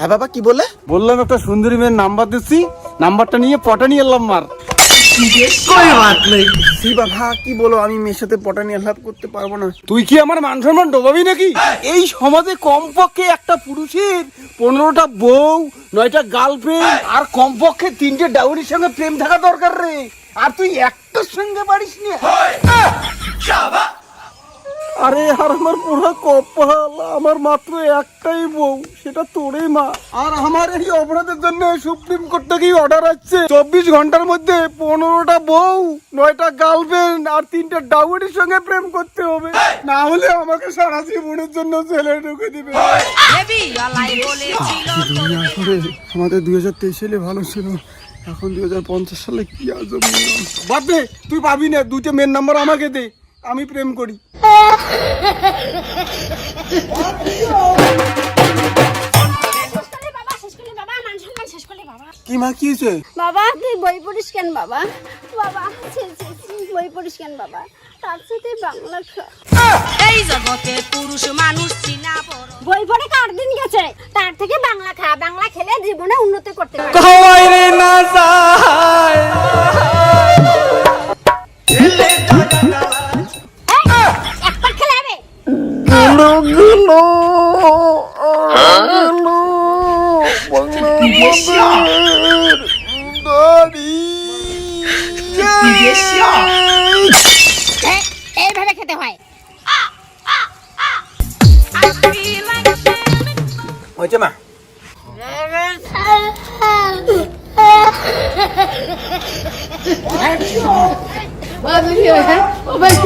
হ্যাঁ বাবা কি বলে? বললাম একটা সুন্দরী মেয়ের নাম্বার দিচ্ছি, নাম্বারটা নিয়ে পটা নিয়ে এলাম মার। বাবা কি বলো, আমি মেয়ের সাথে পটা নিয়ে লাভ করতে পারবো না। তুই কি আমার মান সম্মান ডোবাবি নাকি? এই সমাজে কমপক্ষে একটা পুরুষের 15টা বউ, 9টা গার্লফ্রেন্ড আর কমপক্ষে 3টে ডাউরির সঙ্গে প্রেম থাকা দরকার রে। আর তুই একটার সঙ্গে পারিস নি? আরে আর আমার পুরো কপাল, আমার মাত্র একটাই বউ, সেটা তোরই মা। আর আমার এই অপরাধের জন্য সুপ্রিম কোর্ট থেকে অর্ডার আসছে 24 ঘন্টার মধ্যে 15টা বউ, 9টা গার্লফ্রেন্ড আর 3টে ডাউরির সঙ্গে প্রেম করতে হবে, না হলে আমাকে সারা জীবনের জন্য জেলে ঢুকে দিবে। আমাদের 2023 সালে ভালো ছিল, এখন 2050 সালে কি আজব। বাদ দে, তুই পাবি না। 2টে মেন নাম্বার আমাকে দে, আমি প্রেম করি। কি মা কি হয়েছে? বাবা তুই বই পড়িস কেন বাবা? বাবা বই পড়িস কেন বাবা? তার সাথে বাংলা খা। এই জগতে পুরুষ মানুষ চিনা বড়। বই পড়ে কার দিন গেছে, তার থেকে বাংলা খা। বাংলা খেলে জীবনে উন্নতি করতে পারবে। কই রে না যায় একটা খেলাবে গুলো গুলো এইভাবে খেতে হয়। হয়েছে মা? ভগবান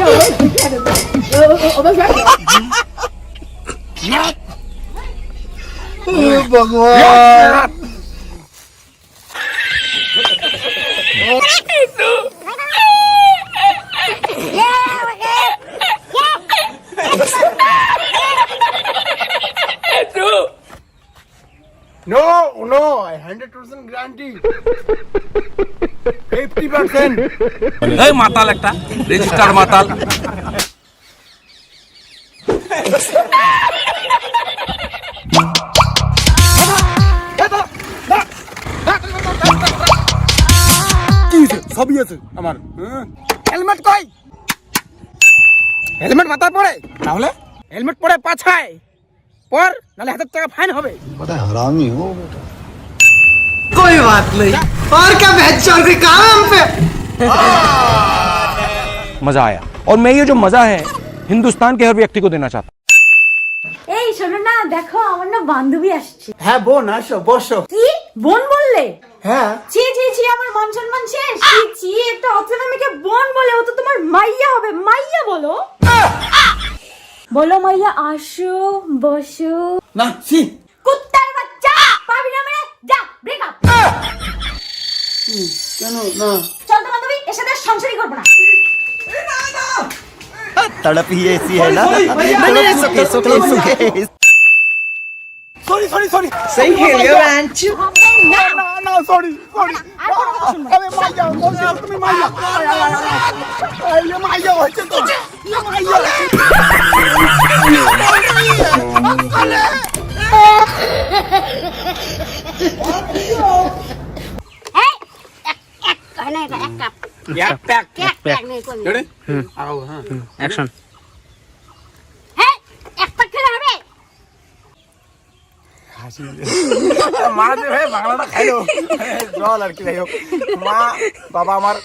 No, 100% guarantee. 50%. এই মাতাল একটা রেজিস্টার মাতাল। কি সবই আছে আমার। হেলমেট কই? হেলমেট মাথায় পড়ে, তাহলে হেলমেট পরে পাছায় পর, নালে 1000 টাকা ফাইন হবে। बड़ा हरामी हो बेटा। कोई बात नहीं, और क्या बेहतर के काम पे मजा आया और मैं ये जो मजा है हिंदुस्तान के हर व्यक्ति को देना चाहता हूँ। এই শোনো না, দেখো আমার না বান্ধবী আসছে। হ্যাঁ বোন আসো বসো। কি বোন বললে? হ্যাঁ ছি ছি ছি, আমার মান সম্মান শেষ। ছি ছি, একটা অচেনা মেয়েকে বোন বলে, ও তো তোমার মাইয়া হবে। মাইয়া বলো, বলো মাইয়া আসো বসো। না সি কুত্তার বাচ্চা, পাবি না মেরে যা, ব্রেকআপ। কেন না? চল তো বান্ধবী, এর সাথে সংসারই করব না। तड़प ही ऐसी है ना। सुखे सुखे सुखे। Sorry sorry sorry. सही खेल गया रांचू। না না সরি সরি। আরে মাইয়া বলছি তুমি মাইয়া। আরে মাইয়া হচ্ছে তো। মাইয়া। এই এক কানে এক কাপ এক প্যাক এক নেই কোন। রেডি? আও হ্যাঁ एक्शन। এই এক প্যাক খেলে হবে। মা যে ভাই বাংলাটা খাইলো জল আর কি যাই হোক। মা বাবা আমার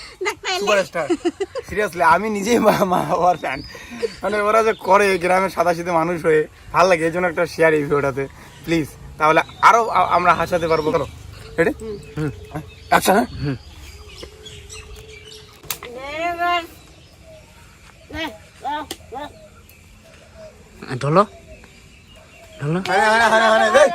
সুপারস্টার, সিরিয়াসলি আমি নিজেই মা বাবার ফ্যান। মানে ওরা যে করে গ্রামের সাদাসিধে মানুষ হয়ে ভালো লাগে, এই জন্য একটা শেয়ার এই ভিডিওটাতে প্লিজ, তাহলে আরো আমরা হাসাতে পারবো। চলো রেডি? আচ্ছা হ্যাঁ ढोलो ढोलो। হ্যাঁ হ্যাঁ হ্যাঁ হ্যাঁ